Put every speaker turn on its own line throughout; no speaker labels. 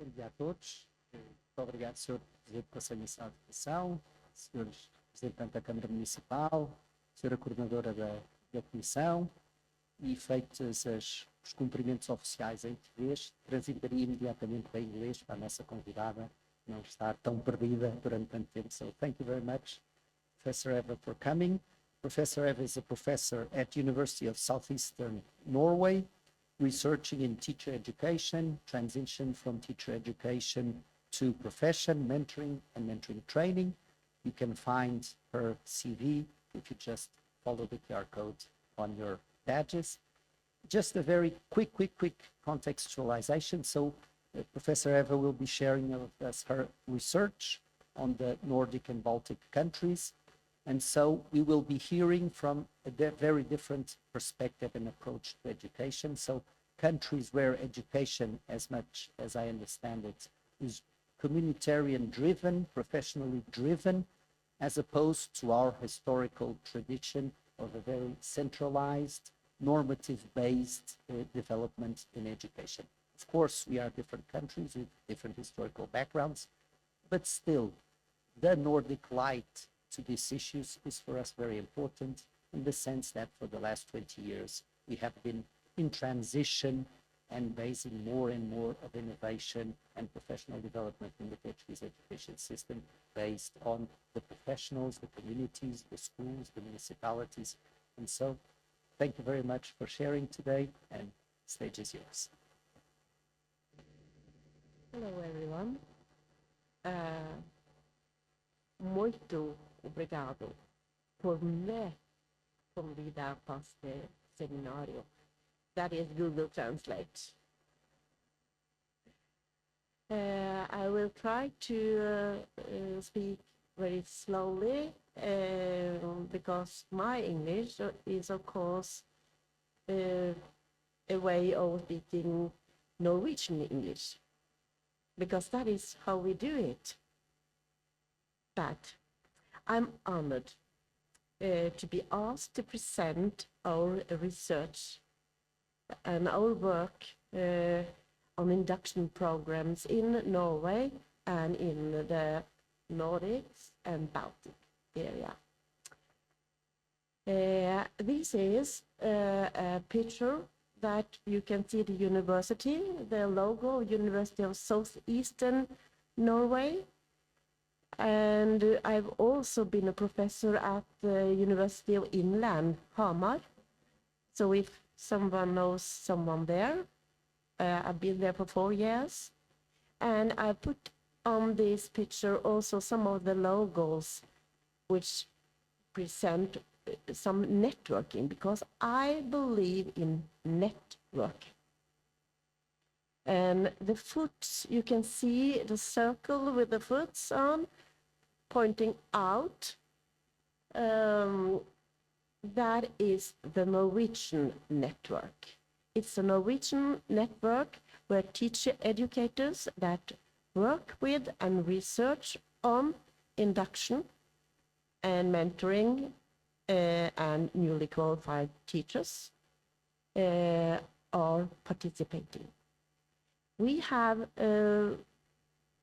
Bom dia a todos. Muito obrigado, Sr. Presidente do Conselho Nacional de Educação, Sr. Representante da Câmara Municipal, Sra. Coordenadora da Comissão, e feitos os cumprimentos oficiais em português, transitaria imediatamente para inglês para a nossa convidada não estar tão perdida durante tanto tempo. So, thank you very much, Professor Eva, for coming. Professor Eva is a professor at University of Southeastern Norway, researching in teacher education, transition from teacher education to profession, mentoring and mentoring training. You can find her CV if you just follow the QR code on your badges. Just a very quick contextualization. So Professor Eva will be sharing with us her research on the Nordic and Baltic countries. And so we will be hearing from a very different perspective and approach to education. So countries where education, as much as I understand it, is communitarian driven, professionally driven, as opposed to our historical tradition of a very centralized, normative-based development in education. Of course, we are different countries with different historical backgrounds, but still, the Nordic light to these issues is for us very important in the sense that for the last 20 years, we have been in transition and basing more and more of innovation and professional development in the Portuguese education system based on the professionals, the communities, the schools, the municipalities. And so, thank you very much for sharing today, and the stage is yours.
Hello, everyone. Muito obrigado por me convidar para este seminário. That is Google Translate. I will try to speak very slowly because my English is, of course, a way of speaking Norwegian English, because that is how we do it. But I'm honored to be asked to present our research and our work on induction programs in Norway and in the Nordics and Baltic area. This is a picture that you can see the university, the logo, University of Southeastern Norway. And I've also been a professor at the University of Inland, Hamar. So if someone knows someone there, I've been there for 4 years. And I put on this picture also some of the logos which present some networking, because I believe in networking. And the foot, you can see the circle with the foots on, pointing out. That is the Norwegian network. It's a Norwegian network where teacher educators that work with and research on induction and mentoring and newly qualified teachers are participating. We have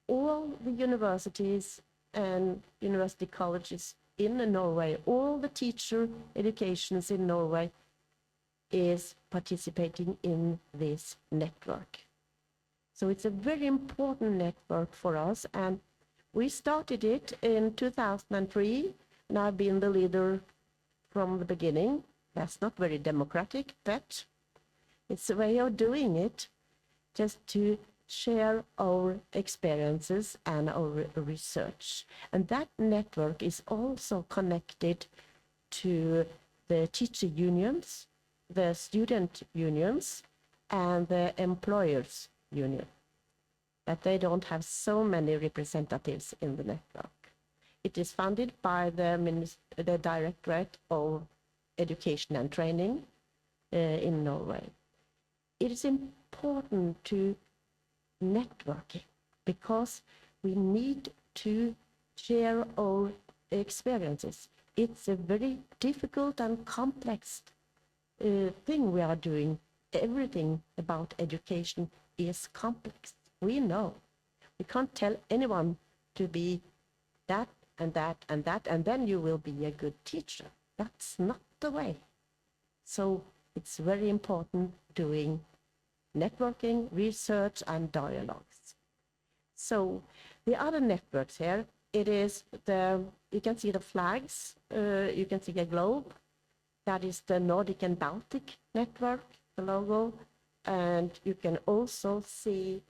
all the universities and university colleges in Norway, all the teacher educations in Norway is participating in this network. So it's a very important network for us, and we started it in 2003, and I've been the leader from the beginning. That's not very democratic, but it's a way of doing it, just to share our experiences and our research. And that network is also connected to the teacher unions, the student unions, and the employers union. But they don't have so many representatives in the network. It is funded by the Directorate of Education and Training in Norway. It is important to networking because we need to share our experiences. It's a very difficult and complex thing we are doing. Everything about education is complex. We know You can't tell anyone to be that and that and that, and then you will be a good teacher. That's not the way. So it's very important doing networking, research, and dialogues. So the other networks here, it is you can see the flags, you can see a globe. That is the Nordic and Baltic network, the logo. And you can also see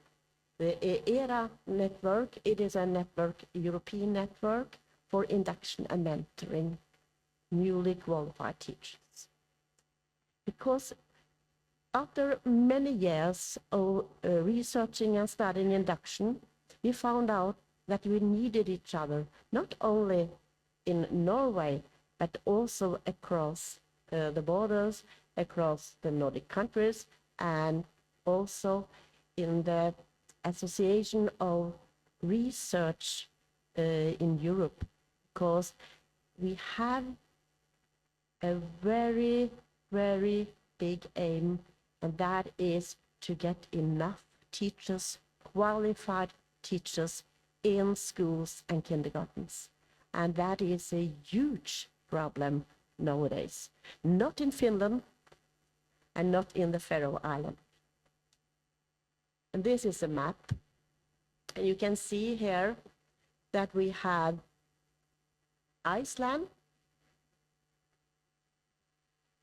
the ERA network. It is a network, European network for induction and mentoring newly qualified teachers. Because after many years of researching and studying induction, we found out that we needed each other, not only in Norway, but also across the borders, across the Nordic countries, and also in the Association of Research in Europe, because we have a very, very big aim, and that is to get enough teachers, qualified teachers in schools and kindergartens. And that is a huge problem nowadays. Not in Finland and not in the Faroe Islands. And this is a map. And you can see here that we have Iceland.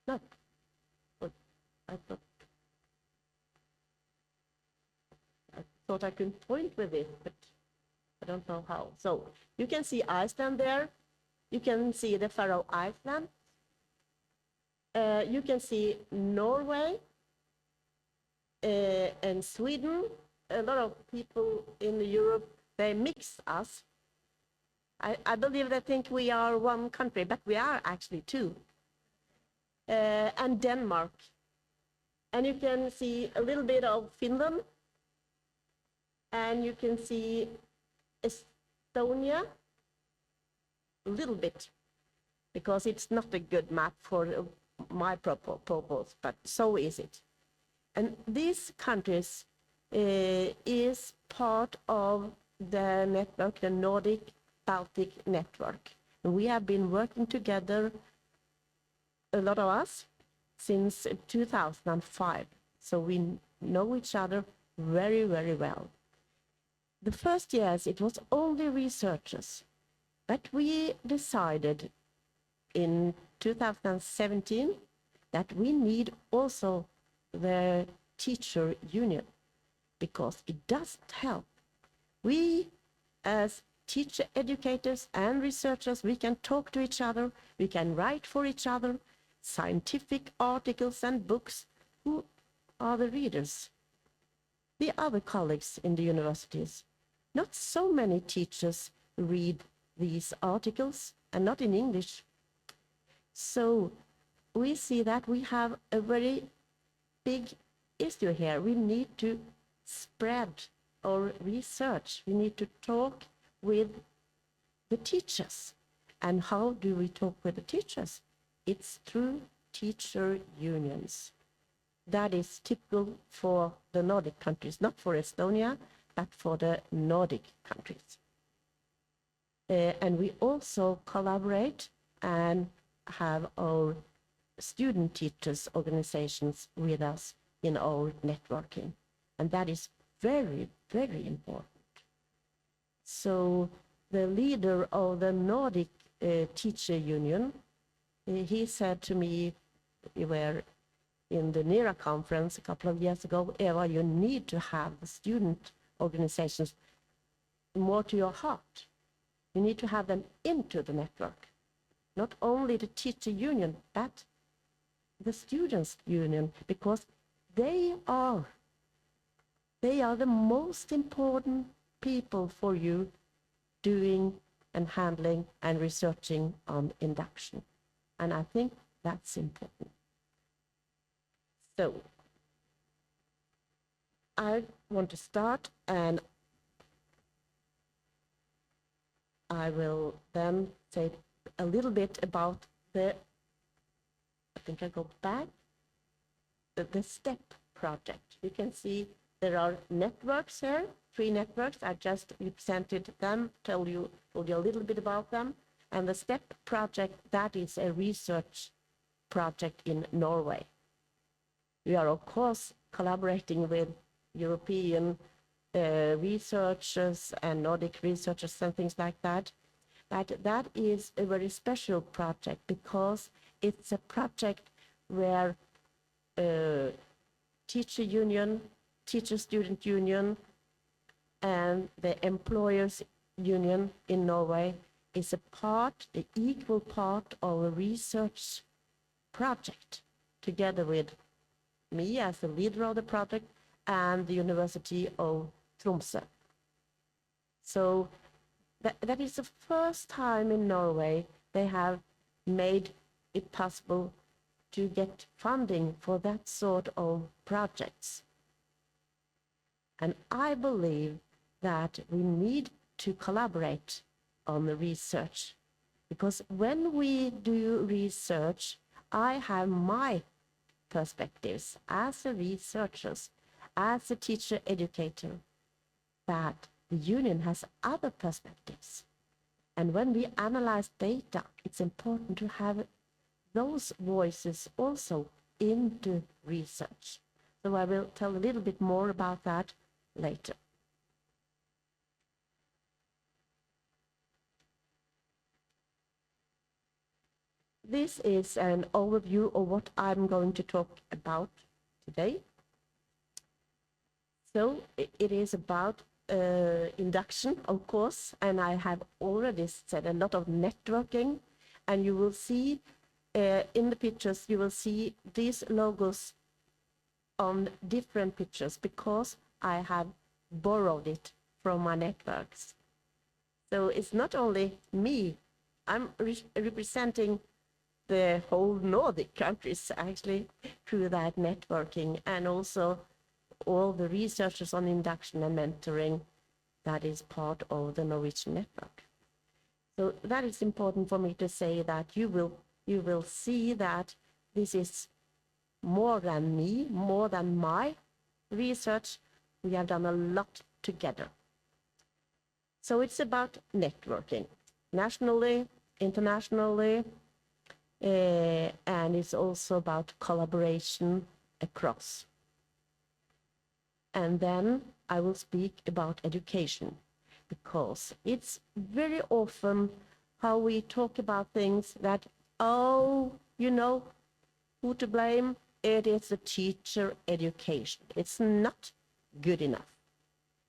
No, I thought I could point with it, but I don't know how. So you can see Iceland there. You can see the Faroe Islands. You can see Norway and Sweden. A lot of people in Europe, they mix us. I believe they think we are one country, but we are actually two. And Denmark. And you can see a little bit of Finland. And you can see Estonia, a little bit, because it's not a good map for my purpose, but so is it. And these countries is part of the network, the Nordic Baltic network. And we have been working together, a lot of us, since 2005. So we know each other very, very well. The first years, it was only researchers, but we decided in 2017 that we need also the teacher union, because it doesn't help. We, as teacher educators and researchers, we can talk to each other, we can write for each other, scientific articles and books. Who are the readers? The other colleagues in the universities. Not so many teachers read these articles, and not in English. So we see that we have a very big issue here. We need to spread our research. We need to talk with the teachers. And how do we talk with the teachers? It's through teacher unions. That is typical for the Nordic countries, not for Estonia, but for the Nordic countries. And we also collaborate and have our student teachers organizations with us in our networking. And that is very, very important. So the leader of the Nordic teacher union, he said to me, we were in the NERA conference a couple of years ago, Eva, you need to have the student organizations more to your heart. You need to have them into the network. Not only the teacher union, but the students union, because they are the most important people for you doing and handling and researching on induction. And I think that's important. So I want to start, and I will then say a little bit about the, I think I go back, the STEP project. You can see There are networks here, 3 networks. I just represented them, told you a little bit about them. And the STEP project, that is a research project in Norway. We are, of course, collaborating with European researchers and Nordic researchers and things like that. But that is a very special project because it's a project where teacher union, teacher-student union, and the employers union in Norway is an equal part of a research project, together with me as the leader of the project and the University of Tromsø. So that is the first time in Norway they have made it possible to get funding for that sort of projects. And I believe that we need to collaborate on the research, because when we do research, I have my perspectives as a researcher, as a teacher educator, but the union has other perspectives. And when we analyze data, it's important to have those voices also into research. So I will tell a little bit more about that later. This is an overview of what I'm going to talk about today. So it is about induction, of course, and I have already said a lot of networking, and you will see in the pictures, you will see these logos on different pictures because I have borrowed it from my networks. So it's not only me, I'm representing the whole Nordic countries actually through that networking, and also all the researchers on induction and mentoring that is part of the Norwegian network. So that is important for me to say, that you will see that this is more than me, more than my research. We have done a lot together. So it's about networking, nationally, internationally, and it's also about collaboration across. And then I will speak about education, because it's very often how we talk about things that, oh, you know, who to blame? It is the teacher education. It's not good enough.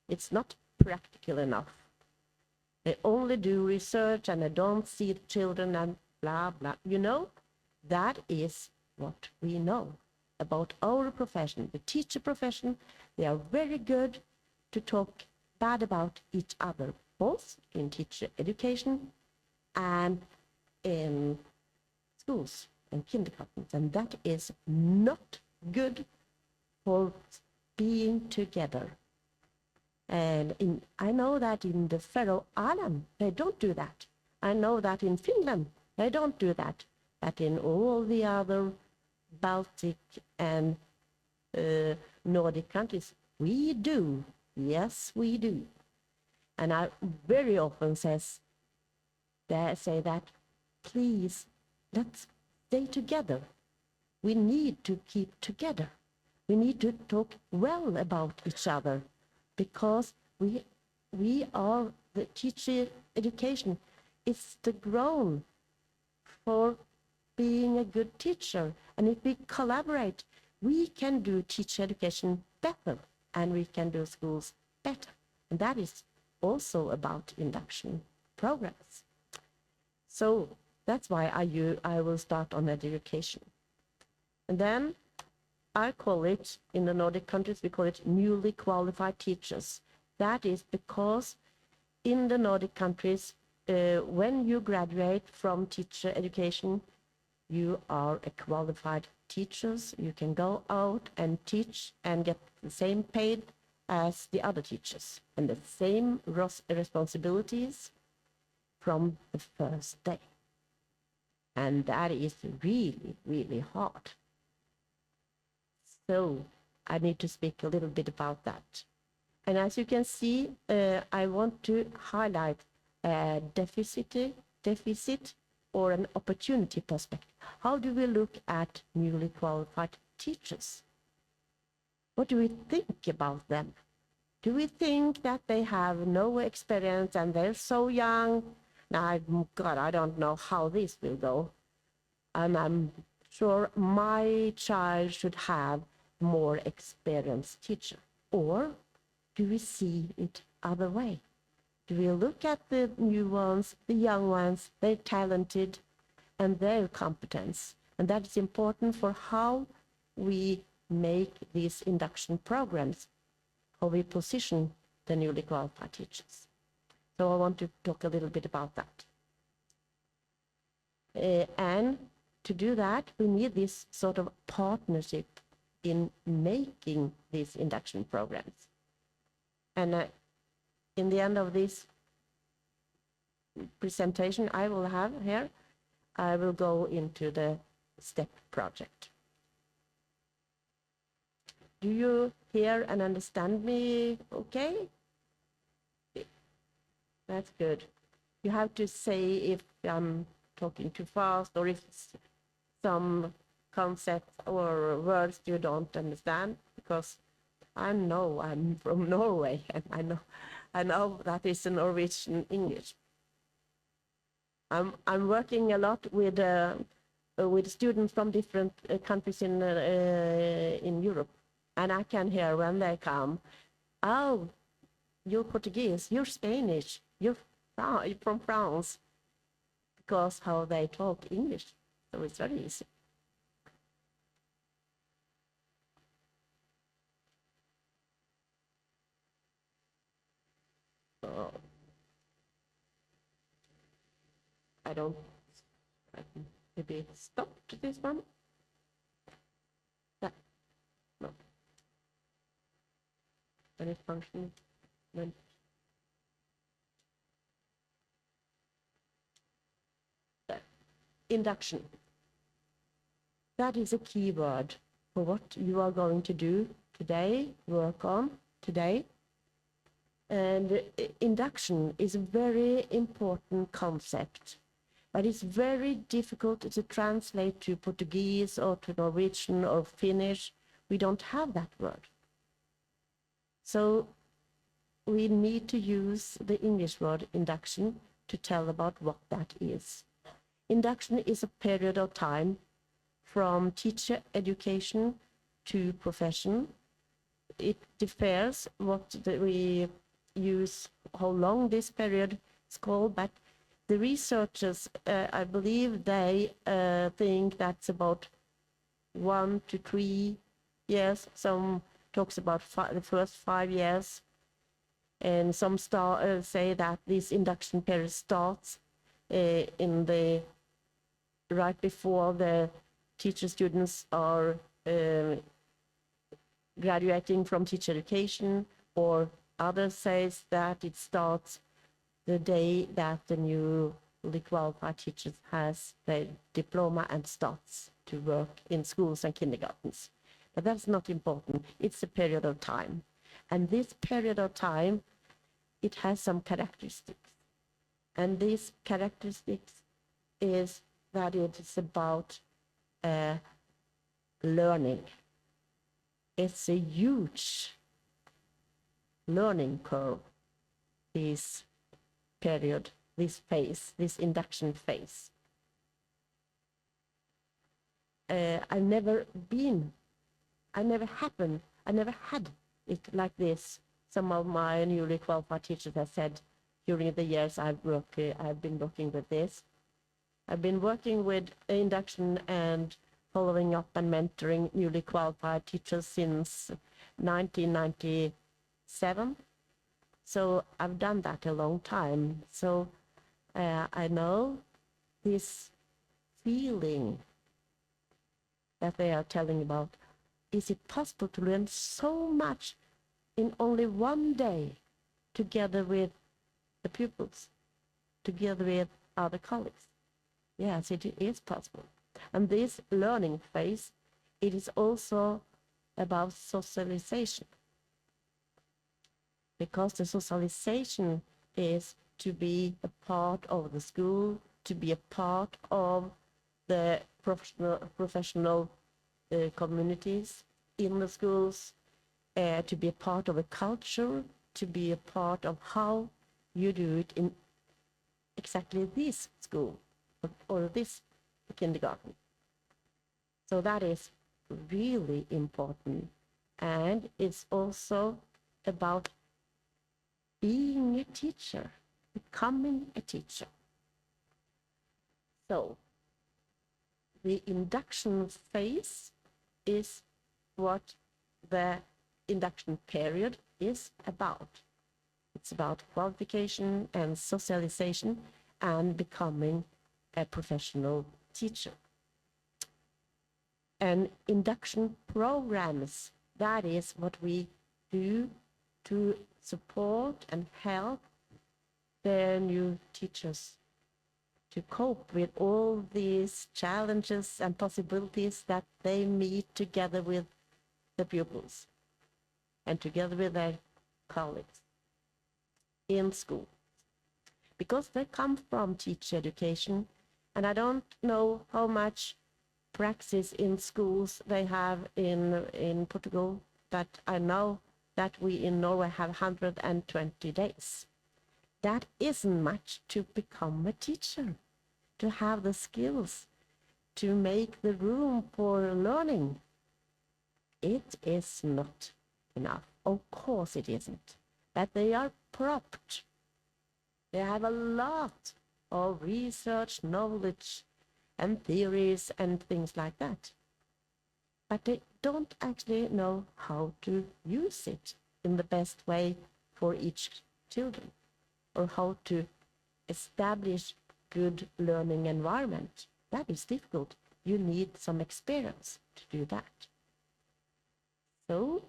It's not practical enough. They only do research and they don't see the children and blah, blah. You know, that is what we know about our profession, the teacher profession. They are very good to talk bad about each other, both in teacher education and in schools and kindergartens, and that is not good for being together. And I know that in the Faroe Islands, they don't do that. I know that in Finland, they don't do that. But in all the other Baltic and Nordic countries, we do. Yes, we do. And I very often say that, please, let's stay together. We need to keep together. We need to talk well about each other, because we are the teacher education. It's the ground for being a good teacher. And if we collaborate, we can do teacher education better, and we can do schools better. And that is also about induction programs. So that's why I will start on education. And then I call it, in the Nordic countries, we call it newly qualified teachers. That is because in the Nordic countries, when you graduate from teacher education, you are a qualified teachers. You can go out and teach and get the same paid as the other teachers, and the same responsibilities from the first day. And that is really, really hard. So I need to speak a little bit about that. And as you can see, I want to highlight a deficit or an opportunity perspective. How do we look at newly qualified teachers? What do we think about them? Do we think that they have no experience and they're so young? Now, God, I don't know how this will go. And I'm sure my child should have more experienced teacher. Or do we see it other way? Do we look at the new ones, the young ones, they're talented and their competence? And that is important for how we make these induction programs, how we position the newly qualified teachers. So I want to talk a little bit about that. And to do that, we need this sort of partnership in making these induction programs. And in the end of this presentation I will have here, I will go into the STEP project. Do you hear and understand me okay? That's good. You have to say if I'm talking too fast or if some concepts or words you don't understand, because I know I'm from Norway and I know that is a Norwegian English. I'm working a lot with students from different countries in Europe, and I can hear when they come, oh, you're Portuguese, you're Spanish, you're from France, because how they talk English. So it's very easy. I can maybe stop this one. Yeah. No. When it functions, then. Induction. That is a key word for what you are going to do today, work on today. And induction is a very important concept, but it's very difficult to translate to Portuguese or to Norwegian or Finnish. We don't have that word. So we need to use the English word induction to tell about what that is. Induction is a period of time from teacher education to profession. It differs what we use, how long this period is called, but the researchers, I believe they think that's about 1 to 3 years. Some talks about the first 5 years, and some say that this induction period starts right before the teacher students are graduating from teacher education, or others says that it starts the day that the newly qualified teacher has their diploma and starts to work in schools and kindergartens. But that's not important. It's a period of time. And this period of time, it has some characteristics. And these characteristics is that it is about learning. It's a huge learning curve, this period, this phase, this induction phase. I never had it like this. Some of my newly qualified teachers have said during the years I've been working with this. I've been working with induction and following up and mentoring newly qualified teachers since 1997. So I've done that a long time. So I know this feeling that they are telling about. Is it possible to learn so much in only one day together with the pupils, together with other colleagues? Yes, it is possible. And this learning phase, it is also about socialization. Because the socialization is to be a part of the school, to be a part of the professional communities in the schools, to be a part of a culture, to be a part of how you do it in exactly this school or this kindergarten. So that is really important. And it's also about being a teacher, becoming a teacher. So the induction phase is what the induction period is about. It's about qualification and socialization and becoming a professional teacher. And induction programs, that is what we do to support and help the new teachers to cope with all these challenges and possibilities that they meet together with the pupils and together with their colleagues in school. Because they come from teacher education, and I don't know how much praxis in schools they have in Portugal, but I know that we in Norway have 120 days. That isn't much to become a teacher, to have the skills, to make the room for learning. It is not enough. Of course it isn't. But they are propped. They have a lot of research, knowledge, and theories and things like that. But they don't actually know how to use it in the best way for each children, or how to establish good learning environment. That is difficult. You need some experience to do that. So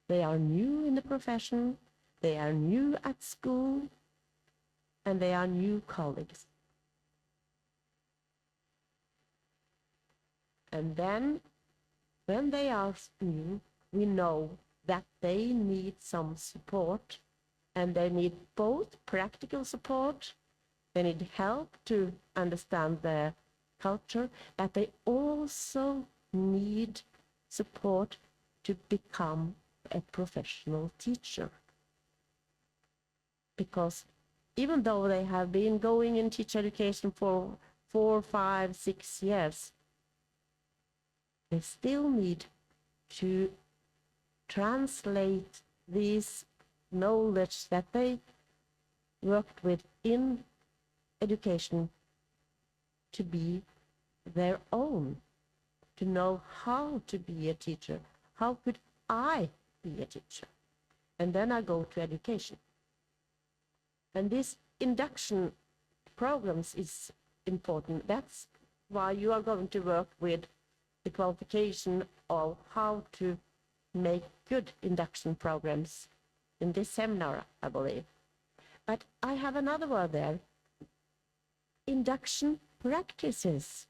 they are new in the profession, they are new at school, and they are new colleagues. And then, when they are new, we know that they need some support, and they need both practical support, they need help to understand their culture, but they also need support to become a professional teacher. Because even though they have been going in teacher education for 4, 5, 6 years, they still need to translate this knowledge that they worked with in education to be their own, to know how to be a teacher. How could I be a teacher? And then I go to education. And this induction programs is important. That's why you are going to work with the qualification of how to make good induction programs in this seminar, I believe. But I have another word there. Induction practices.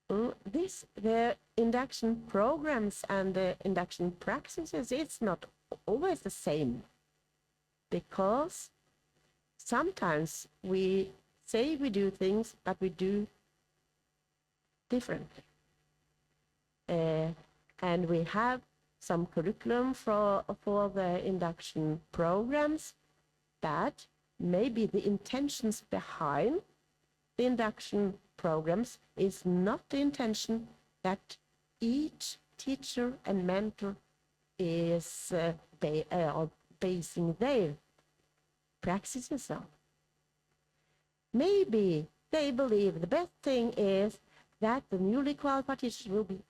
The induction programs and the induction practices, it's not always the same. Because sometimes we say we do things, but we do differently. And we have some curriculum for the induction programs, but maybe the intentions behind the induction programs is not the intention that each teacher and mentor is basing their practices on. Maybe they believe the best thing is that the newly qualified teachers will be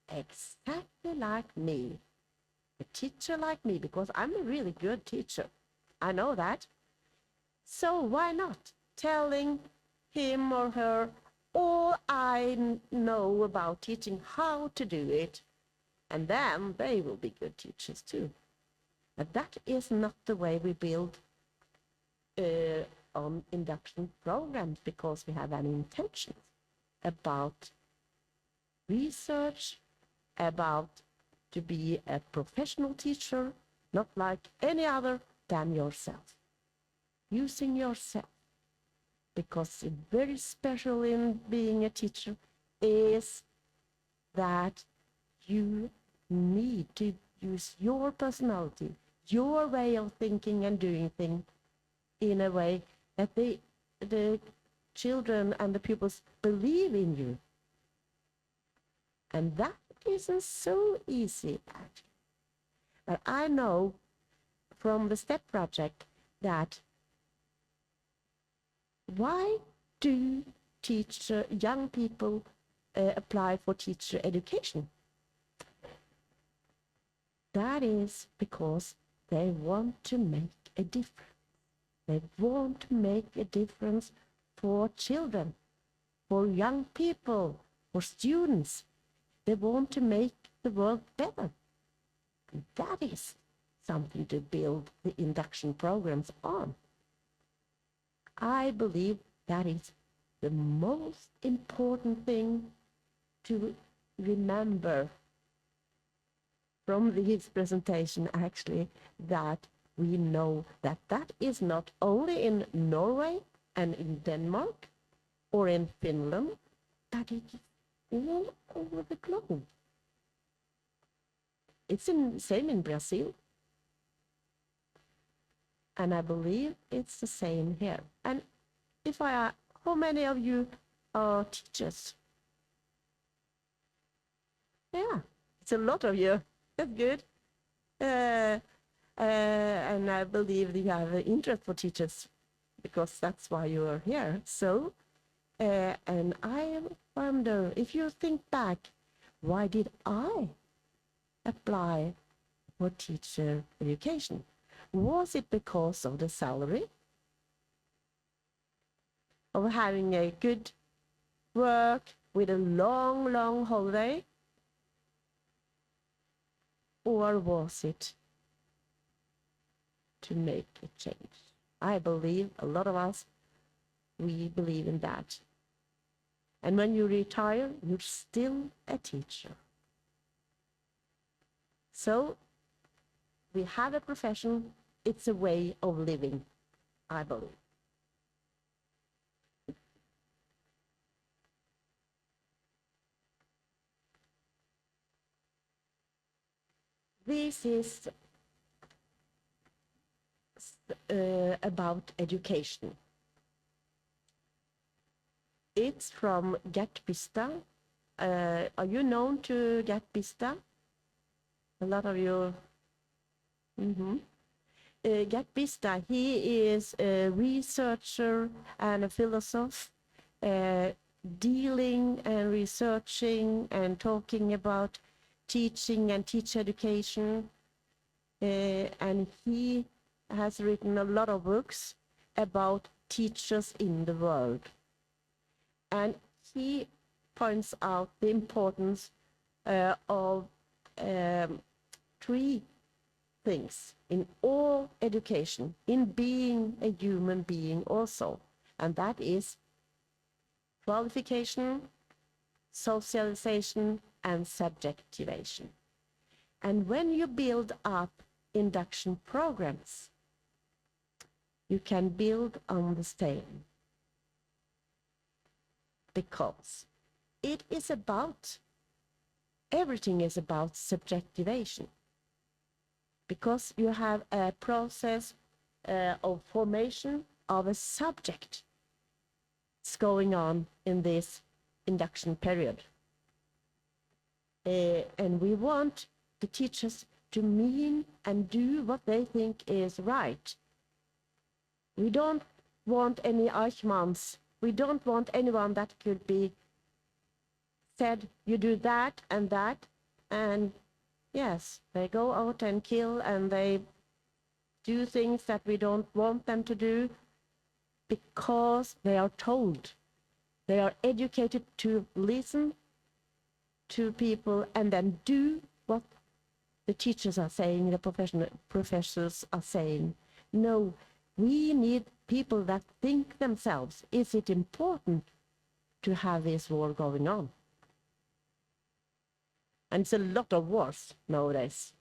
exactly like me, a teacher like me, because I'm a really good teacher. I know that. So why not telling him or her all I know about teaching, how to do it, and then they will be good teachers too. But that is not the way we build on induction programs, because we have an intention about research, about to be a professional teacher, not like any other than yourself. Using yourself. Because very special in being a teacher is that you need to use your personality, your way of thinking and doing things in a way that the children and the pupils believe in you. And that isn't so easy, actually. But I know from the STEP project that why do young people apply for teacher education? That is because they want to make a difference. They want to make a difference for children, for young people, for students. They want to make the world better. And that is something to build the induction programs on. I believe that is the most important thing to remember from this presentation, actually, that we know that that is not only in Norway and in Denmark or in Finland, but it is all over the globe. It's the same in Brazil. And I believe it's the same here. And if I ask, how many of you are teachers? Yeah, it's a lot of you. That's good. And I believe you have an interest for teachers because that's why you are here. So, and I wonder, if you think back, why did I apply for teacher education? Was it because of the salary? Of having a good work with a long, long holiday? Or was it to make a change? I believe a lot of us, we believe in that. And when you retire, you're still a teacher. So we have a profession, it's a way of living, I believe. This is about education. It's from Gert Bista. Are you known to Gert Bista? A lot of you. Gert Bista, he is a researcher and a philosopher, dealing and researching and talking about teaching and teacher education. And he has written a lot of books about teachers in the world. And he points out the importance of three things in all education, in being a human being also. And that is qualification, socialization, and subjectivation. And when you build up induction programs, you can build on the same. Because it is about, everything is about subjectivation. Because you have a process of formation of a subject that's going on in this induction period. And we want the teachers to mean and do what they think is right. We don't want any Eichmanns. We don't want anyone that could be said, you do that, and yes, they go out and kill and they do things that we don't want them to do because they are told. They are educated to listen to people and then do what the teachers are saying, the professors are saying. No, we need people that think themselves. Is it important to have this war going on? And it's a lot of wars nowadays.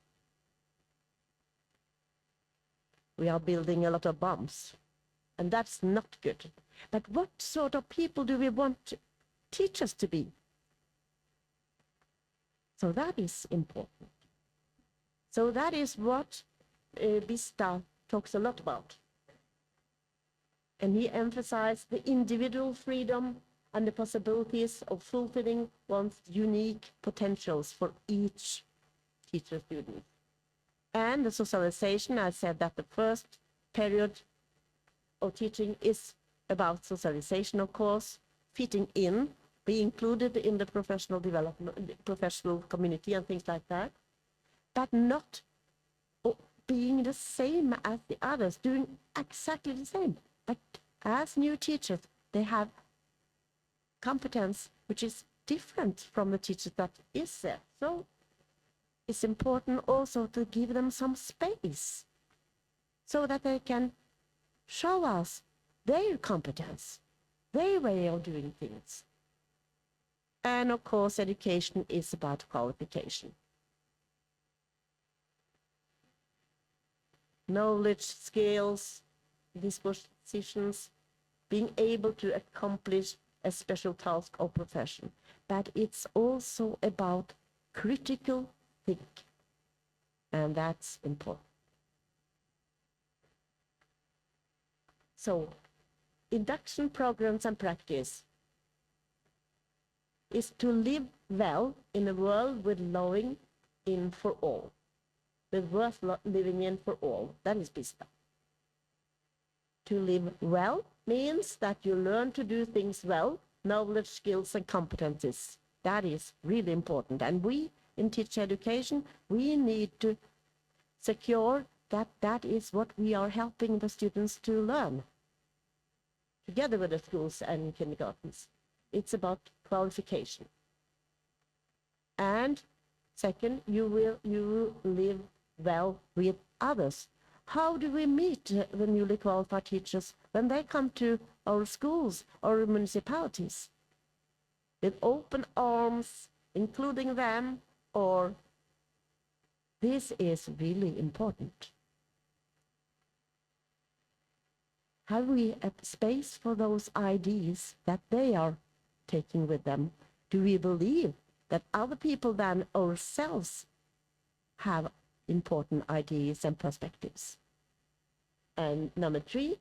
We are building a lot of bombs, and that's not good. But what sort of people do we want teachers to be? So that is important. So that is what Bista talks a lot about. And he emphasized the individual freedom and the possibilities of fulfilling one's unique potentials for each teacher student. And the socialization, I said that the first period of teaching is about socialization, of course, fitting in, be included in the professional development, professional community and things like that, but not being the same as the others, doing exactly the same. But as new teachers, they have competence which is different from the teacher that is there. So it's important also to give them some space so that they can show us their competence, their way of doing things. And of course, education is about qualification. Knowledge, skills, dispositions, being able to accomplish a special task or profession. But it's also about critical thinking, and that's important. So, induction programs and practice is to live well in a world with living in for all, with worth living in for all. That is Bista. To live well means that you learn to do things well, knowledge, skills, and competencies. That is really important. And we, in teacher education, we need to secure that that is what we are helping the students to learn, together with the schools and kindergartens. It's about qualification. And second, you live well with others. How do we meet the newly qualified teachers when they come to our schools or municipalities? With open arms, including them, or this is really important. Have we a space for those ideas that they are taking with them? Do we believe that other people than ourselves have important ideas and perspectives? And number 3,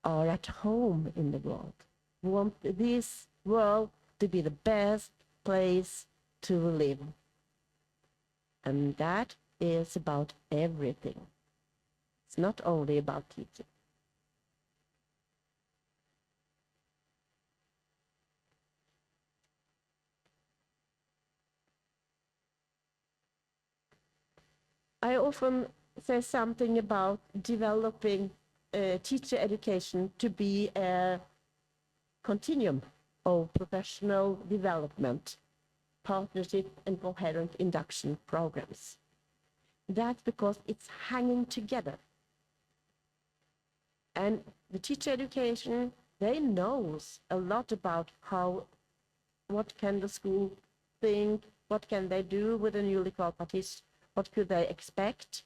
are at home in the world. We want this world to be the best place to live. And that is about everything. It's not only about teaching. I often say something about developing teacher education to be a continuum of professional development, partnership, and coherent induction programs. That's because it's hanging together. And the teacher education, they knows a lot about what can the school think, what can they do with the newly qualified teachers, what could they expect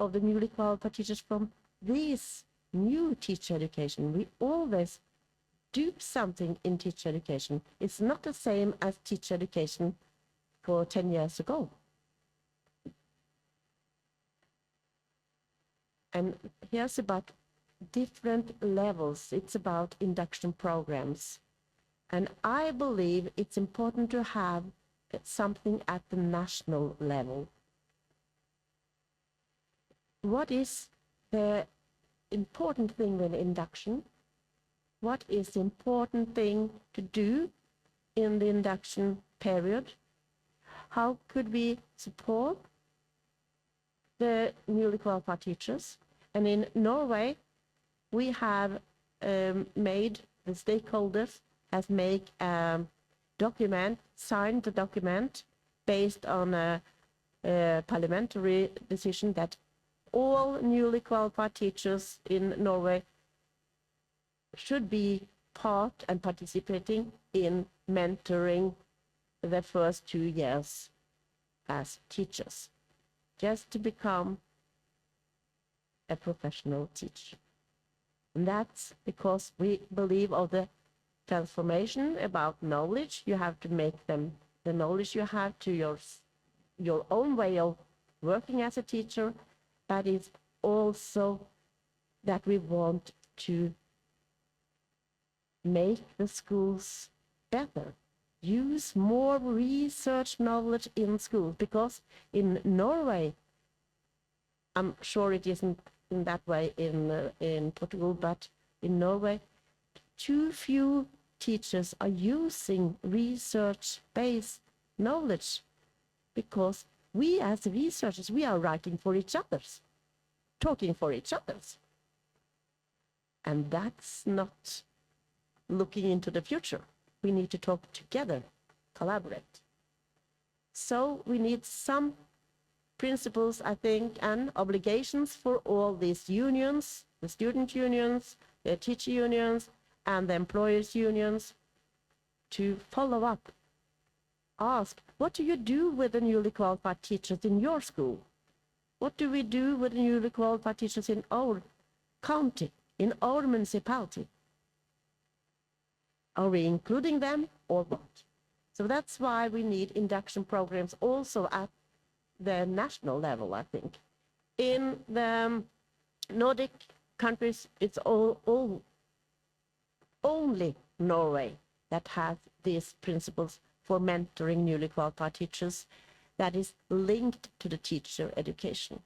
of the newly qualified teachers from this new teacher education. We always do something in teacher education. It's not the same as teacher education for 10 years ago. And here's about different levels. It's about induction programs. And I believe it's important to have something at the national level. What is the important thing with induction? What is the important thing to do in the induction period? How could we support the newly qualified teachers? And in Norway, we have made, the stakeholders have made a document, signed the document based on a parliamentary decision that all newly qualified teachers in Norway should be part and participating in mentoring the first 2 years as teachers, just to become a professional teacher. And that's because we believe of the transformation about knowledge. You have to make them, the knowledge you have to your own way of working as a teacher, but it's also that we want to make the schools better. Use more research knowledge in schools, because in Norway, I'm sure it isn't in that way in Portugal, but in Norway, too few teachers are using research-based knowledge, because we as researchers, we are writing for each other's, talking for each other's. And that's not looking into the future. We need to talk together, collaborate. So we need some principles, I think, and obligations for all these unions, the student unions, the teacher unions, and the employers unions, to follow up. Ask, what do you do with the newly qualified teachers in your school? What do we do with the newly qualified teachers in our county, in our municipality? Are we including them or what? So that's why we need induction programs also at the national level, I think. In the Nordic countries, it's only Norway that has these principles for mentoring newly qualified teachers that is linked to the teacher education.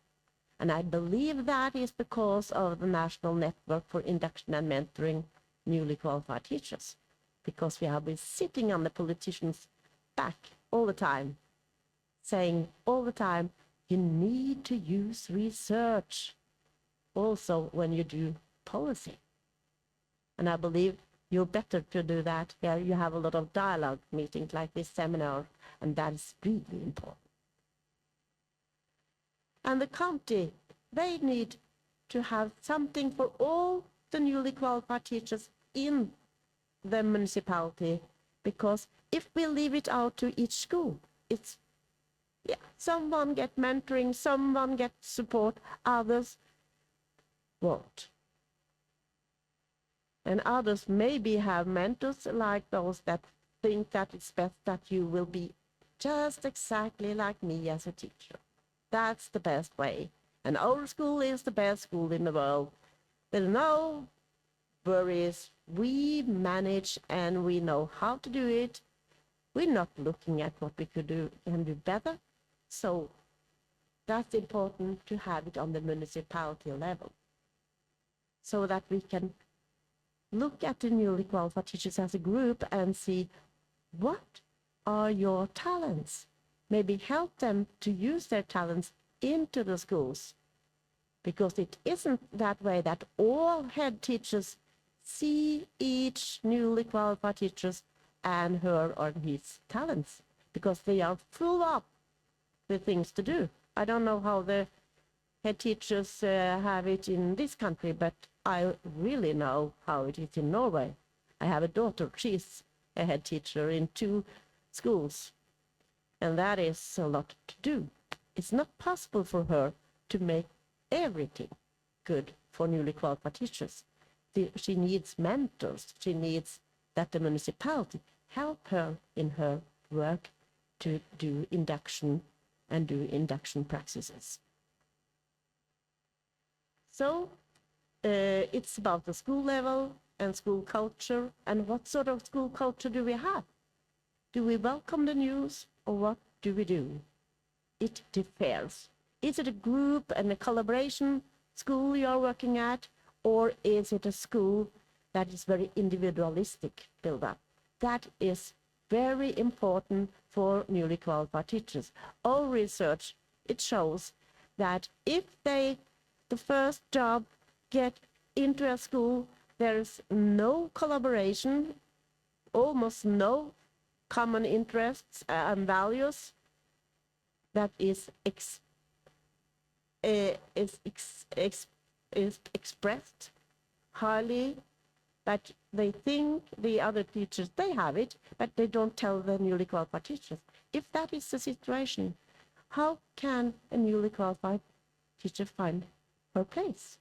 And I believe that is because of the National Network for Induction and Mentoring Newly Qualified Teachers, because we have been sitting on the politicians' back all the time, saying all the time, you need to use research also when you do policy. And I believe you're better to do that. Here you have a lot of dialogue meetings like this seminar, and that is really important. And the county, they need to have something for all the newly qualified teachers in the municipality, because if we leave it out to each school, it's, yeah, someone get mentoring, someone get support, others won't. And others maybe have mentors like those that think that it's best that you will be just exactly like me as a teacher. That's the best way. And our school is the best school in the world. There's no worries. We manage and we know how to do it. We're not looking at what we could do and do better. So that's important to have it on the municipality level, so that we can look at the newly qualified teachers as a group and see what are your talents. Maybe help them to use their talents into the schools, because it isn't that way that all head teachers see each newly qualified teacher and her or his talents, because they are full up with things to do. I don't know how the head teachers have it in this country, but I really know how it is in Norway. I have a daughter, she's a head teacher in 2 schools, and that is a lot to do. It's not possible for her to make everything good for newly qualified teachers. She needs mentors. She needs that the municipality help her in her work to do induction and do induction practices. So it's about the school level and school culture, and what sort of school culture do we have? Do we welcome the news, or what do we do? It differs. Is it a group and a collaboration school you are working at, or is it a school that is very individualistic build-up? That is very important for newly qualified teachers. Our research, it shows that if they, the first job, get into a school, there is no collaboration, almost no common interests and values that is expressed highly but they think the other teachers, they have it, but they don't tell the newly qualified teachers. If that is the situation, how can a newly qualified teacher find her place?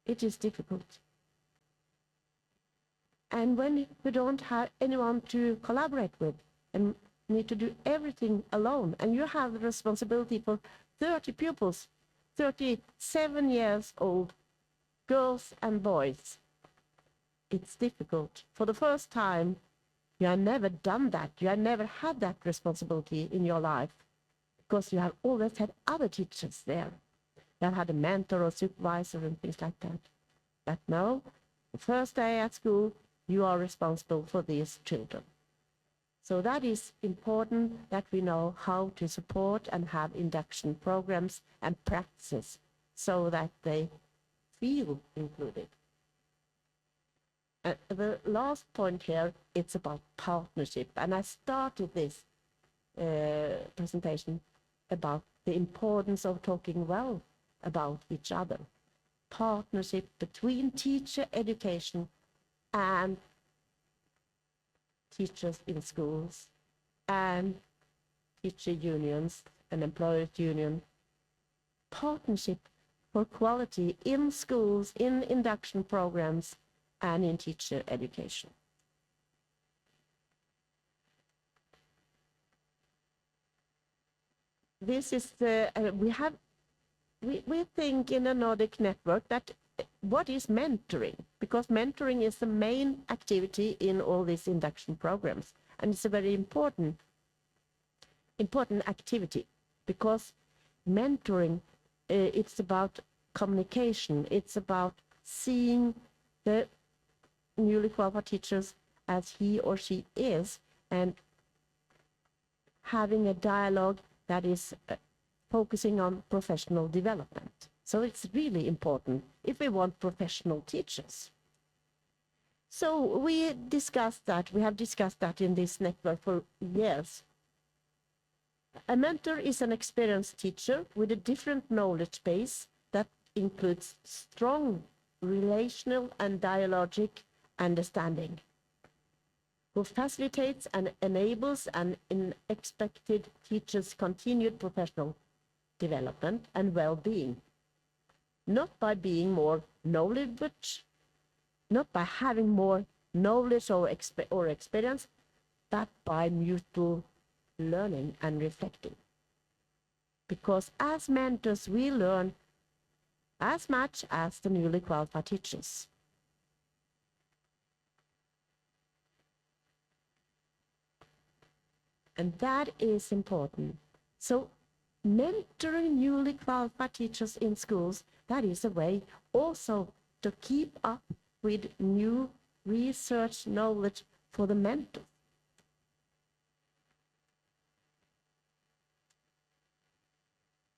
It is difficult. And when you don't have anyone to collaborate with and need to do everything alone, and you have the responsibility for 30 pupils, 37 years old, girls and boys, it's difficult. For the first time, you have never done that. You have never had that responsibility in your life because you have always had other teachers there. You have had a mentor or supervisor and things like that. But no, the first day at school, you are responsible for these children. So that is important that we know how to support and have induction programs and practices so that they feel included. The last point here, it's about partnership. And I started this presentation about the importance of talking well about each other. Partnership between teacher education and teachers in schools and teacher unions and employers union. Partnership for quality in schools, in induction programs, and in teacher education. This is the, we think in a Nordic network that what is mentoring? Because mentoring is the main activity in all these induction programs. And it's a very important activity because mentoring, it's about communication. It's about seeing the newly qualified teachers as he or she is and having a dialogue that is focusing on professional development. So it's really important if we want professional teachers. So we have discussed that in this network for years. A mentor is an experienced teacher with a different knowledge base that includes strong relational and dialogic understanding, who facilitates and enables an expected teacher's continued professional development and well-being, not by being more knowledge, not by having more knowledge or experience, but by mutual learning and reflecting. Because as mentors, we learn as much as the newly qualified teachers. And that is important. So mentoring newly qualified teachers in schools, that is a way also to keep up with new research knowledge for the mentors.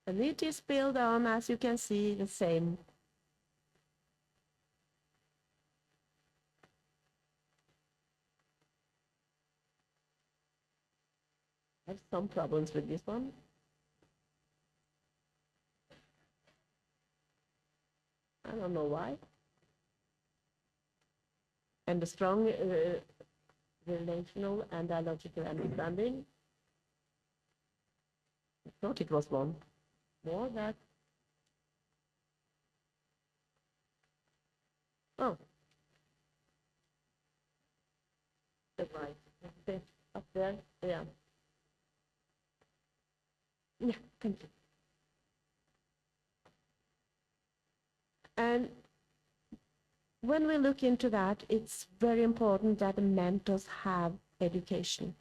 And it is built on, as you can see, the same. I have some problems with this one. I don't know why. And the strong relational and dialogical understanding. I thought it was one. More that. Oh. That's right. Up there, yeah. Yeah, thank you. And when we look into that, it's very important that the mentors have education.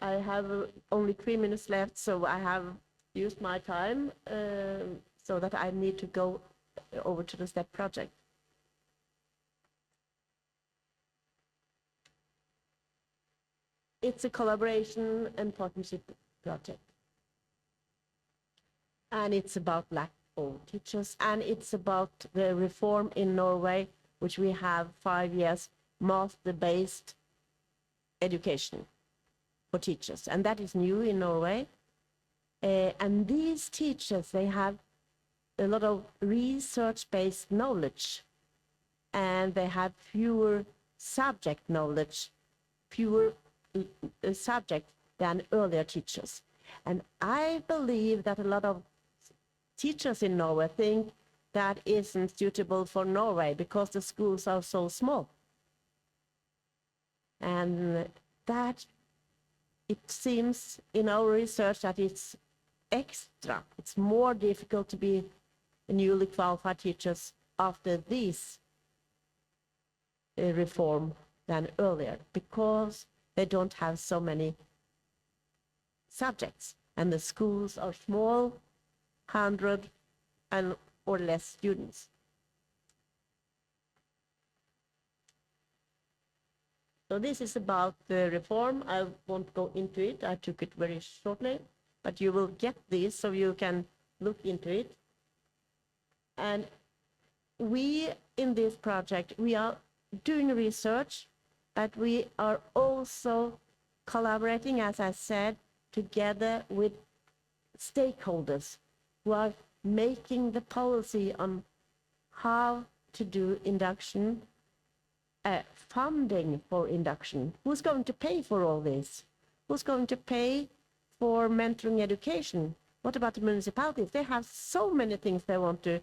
I have only 3 minutes left, so I have used my time so that I need to go over to the STEP project. It's a collaboration and partnership project. And it's about lack of teachers, and it's about the reform in Norway, which we have 5 years master-based education for teachers. And that is new in Norway. And these teachers, they have a lot of research-based knowledge. and they have fewer subject knowledge, fewer subject than earlier teachers. And I believe that a lot of teachers in Norway think that isn't suitable for Norway because the schools are so small. And that it seems in our research that it's more difficult to be newly qualified teachers after this reform than earlier, because they don't have so many subjects and the schools are small, 100 and or less students. So this is about the reform. I won't go into it. I took it very shortly, but you will get this so you can look into it. And we, in this project, we are doing research, but we are also collaborating, as I said, together with stakeholders who are making the policy on how to do induction, funding for induction. Who's going to pay for all this? Who's going to pay for mentoring education? What about the municipalities? They have so many things they want to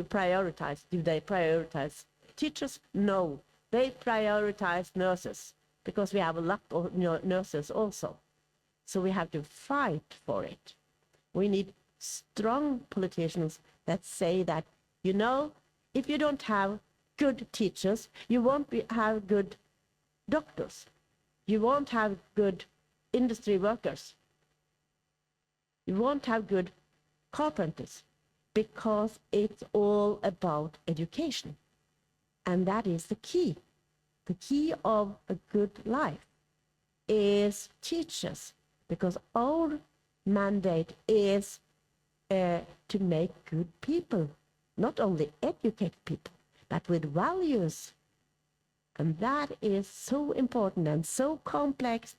prioritize. Do they prioritize teachers? No. They prioritize nurses because we have a lot of nurses also. So we have to fight for it. We need strong politicians that say that, you know, if you don't have good teachers, you won't have good doctors. You won't have good industry workers. You won't have good carpenters, because it's all about education. And that is the key. The key of a good life is teachers, because our mandate is to make good people, not only educate people, but with values. And that is so important and so complex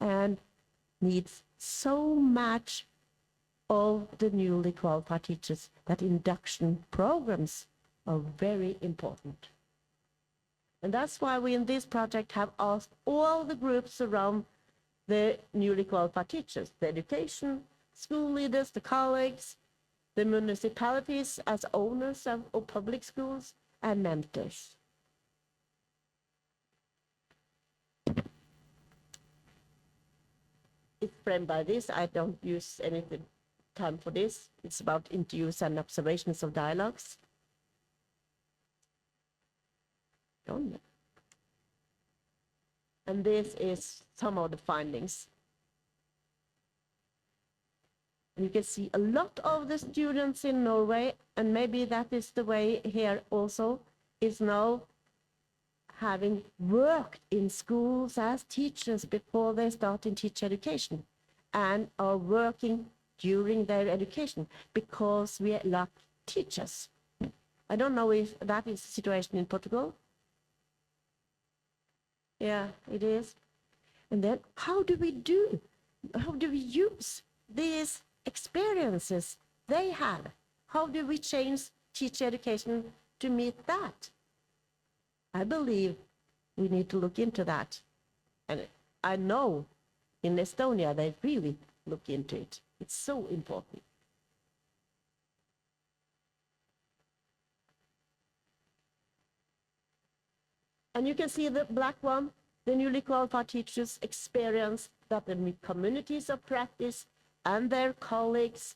and needs so much of the newly qualified teachers that induction programs are very important. And that's why we in this project have asked all the groups around the newly qualified teachers, the education, school leaders, the colleagues, the municipalities as owners of public schools, and mentors. It's framed by this. I don't use any time for this. It's about interviews and observations of dialogues. And this is some of the findings. You can see a lot of the students in Norway, and maybe that is the way here also, is now having worked in schools as teachers before they start in teacher education, and are working during their education because we lack teachers. I don't know if that is the situation in Portugal. Yeah, it is. And then how do we use these experiences they have? How do we change teacher education to meet that? I believe we need to look into that. And I know in Estonia they really look into it. It's so important. And you can see the black one, the newly qualified teachers experience that the communities of practice and their colleagues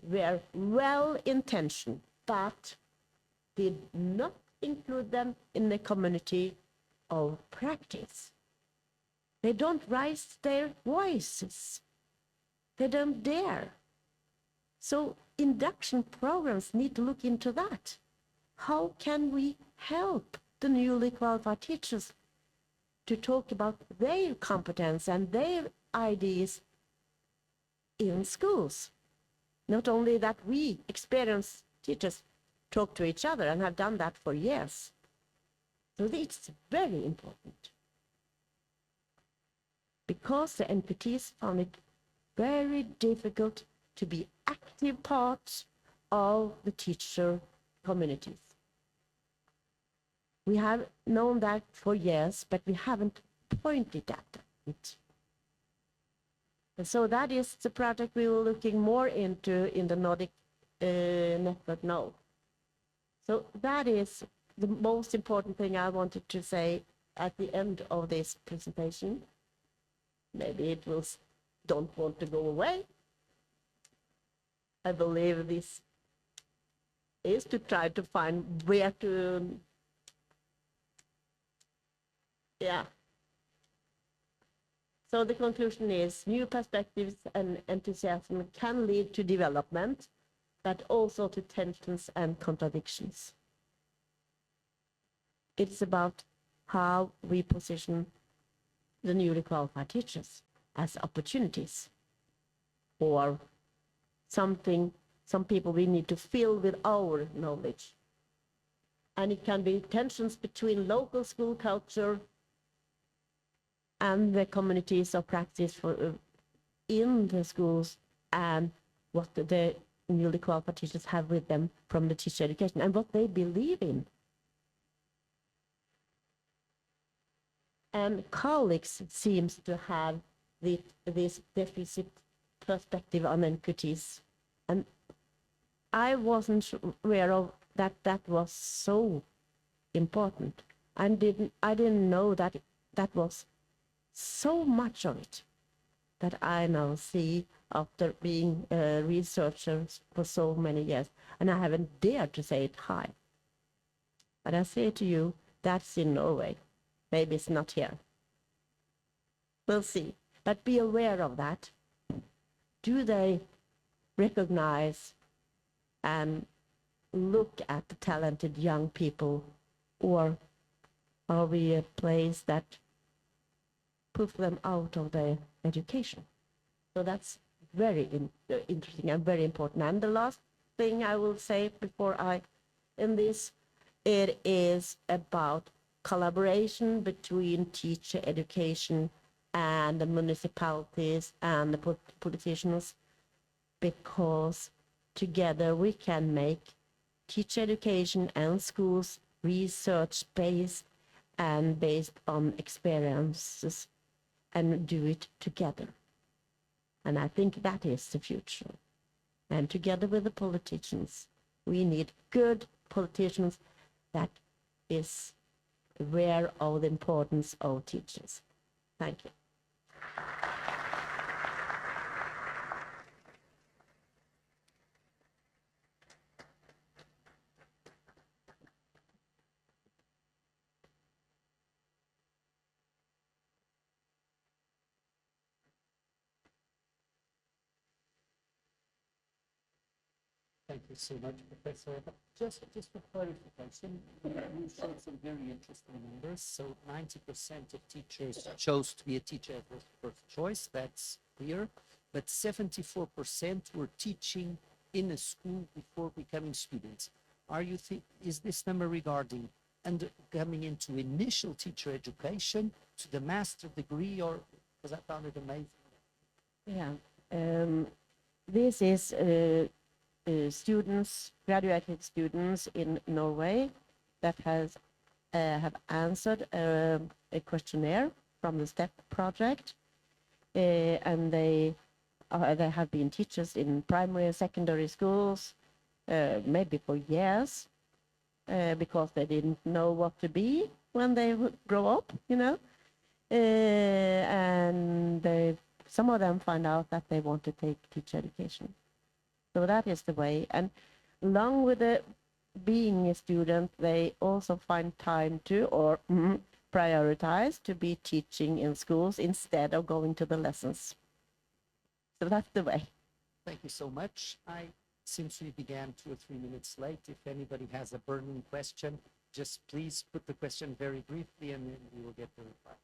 were well-intentioned, but did not include them in the community of practice. They don't raise their voices. They don't dare. So induction programs need to look into that. How can we help the newly qualified teachers to talk about their competence and their ideas in schools? Not only that we experienced teachers talk to each other and have done that for years. So it's very important. Because the NPTs found it very difficult to be active parts of the teacher communities. We have known that for years, but we haven't pointed at it. And so that is the project we were looking more into in the Nordic network now. So that is the most important thing I wanted to say at the end of this presentation. Maybe it will don't want to go away. I believe this is to try to find where to, yeah. So the conclusion is new perspectives and enthusiasm can lead to development, but also to tensions and contradictions. It's about how we position the newly qualified teachers as opportunities, or something, some people we need to fill with our knowledge. And it can be tensions between local school culture and the communities of practice for, in the schools, and what the newly qualified teachers have with them from the teacher education and what they believe in. And colleagues seems to have this deficit perspective on equities, and I wasn't aware of that was so important. I didn't know that that was so much of it that I now see after being a researcher for so many years, and I haven't dared to say it high. But I say to you, that's in Norway. Maybe it's not here. We'll see. But be aware of that. Do they recognize and look at the talented young people, or are we a place that puts them out of their education? So that's very interesting and very important. And the last thing I will say before I end this, it is about collaboration between teacher education and the municipalities and the politicians, because together we can make teacher education and schools research-based and based on experiences, and do it together. And I think that is the future. And together with the politicians, we need good politicians that is aware of the importance of teachers. Thank you.
Thank you so much, Professor Eva. Just for clarification, you showed some very interesting numbers. So 90% of teachers chose to be a teacher as their first choice. That's clear. But 74% were teaching in a school before becoming students. Is this number regarding coming into initial teacher education to the master degree, or because I found it amazing?
Yeah. This is students, graduated students in Norway that have answered a questionnaire from the STEP project, and they have been teachers in primary and secondary schools, maybe for years, because they didn't know what to be when they would grow up, you know, and some of them find out that they want to take teacher education. So that is the way. And along with being a student, they also find time to, or prioritize to be teaching in schools instead of going to the lessons. So that's the way.
Thank you so much. Since we began 2 or 3 minutes late, if anybody has a burning question, just please put the question very briefly and then we will get the reply.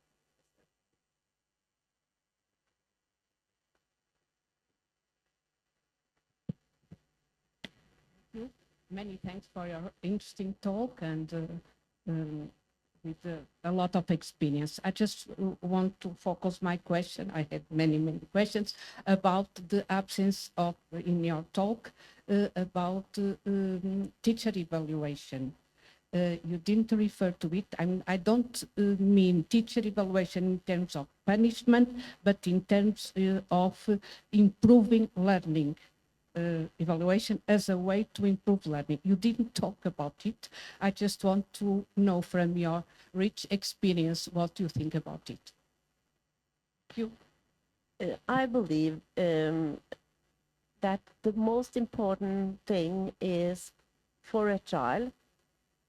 Many thanks for your interesting talk and with a lot of experience. I just want to focus my question. I had many questions about the absence of, in your talk, about teacher evaluation. You didn't refer to it. I don't mean teacher evaluation in terms of punishment, but in terms of improving learning. Evaluation as a way to improve learning. You didn't talk about it. I just want to know from your rich experience what you think about it. You.
I believe that the most important thing is for a child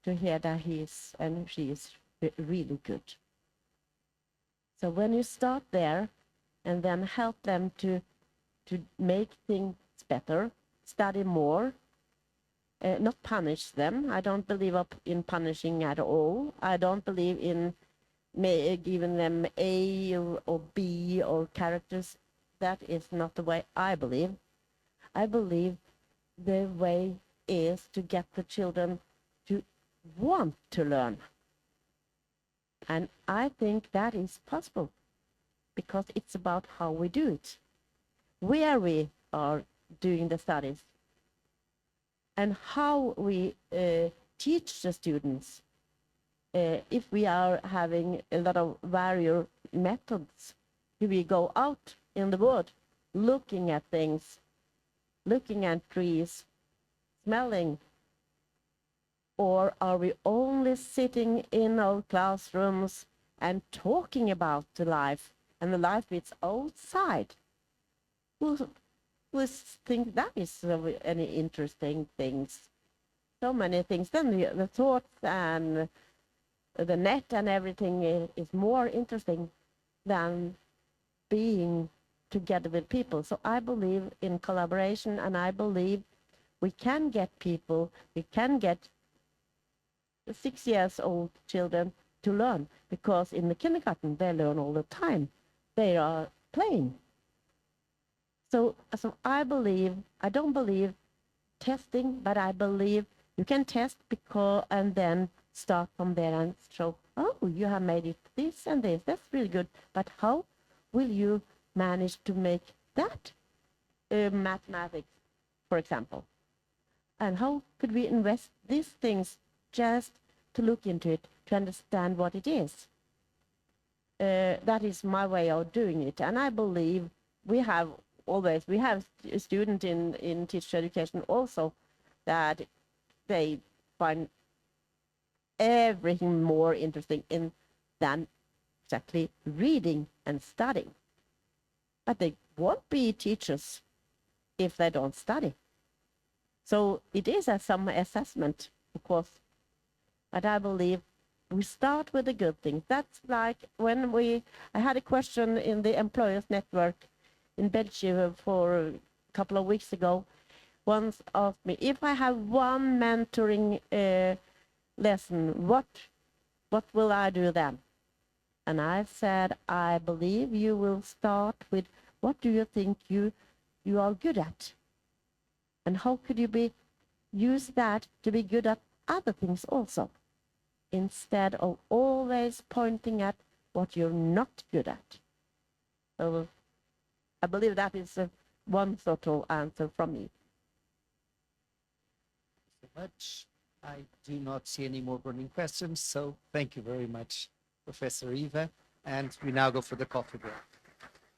to hear that he is and she is really good. So when you start there and then help them to make things better, study more, not punish them. I don't believe in punishing at all. I don't believe in giving them A or B or characters. That is not the way I believe. I believe the way is to get the children to want to learn. And I think that is possible because it's about how we do it, where we are doing the studies, and how we teach the students. If we are having a lot of various methods, do we go out in the wood looking at things, looking at trees, smelling, or are we only sitting in our classrooms and talking about the life and the life that's outside? Who think that is any interesting things? So many things. Then the thoughts and the net and everything is more interesting than being together with people. So I believe in collaboration, and I believe we can get people, we can get 6 years old children to learn, because in the kindergarten they learn all the time. They are playing. So I don't believe testing, but I believe you can test and then start from there and show, oh, you have made it this and this. That's really good. But how will you manage to make that mathematics, for example? And how could we invest these things just to look into it, to understand what it is? That is my way of doing it. And I believe we have a student in teacher education also that they find everything more interesting than exactly reading and studying. But they won't be teachers if they don't study. So it is some assessment, of course. But I believe we start with the good things. That's like when I had a question in the Employers Network in Belgium for a couple of weeks ago. Once asked me, if I have one mentoring lesson, what will I do then? And I said, I believe you will start with, what do you think you are good at? And how could you use that to be good at other things also, instead of always pointing at what you're not good at? So I believe that is one sort of answer from me.
Thank you so much. I do not see any more burning questions, so thank you very much, Professor Eva. And we now go for the coffee break.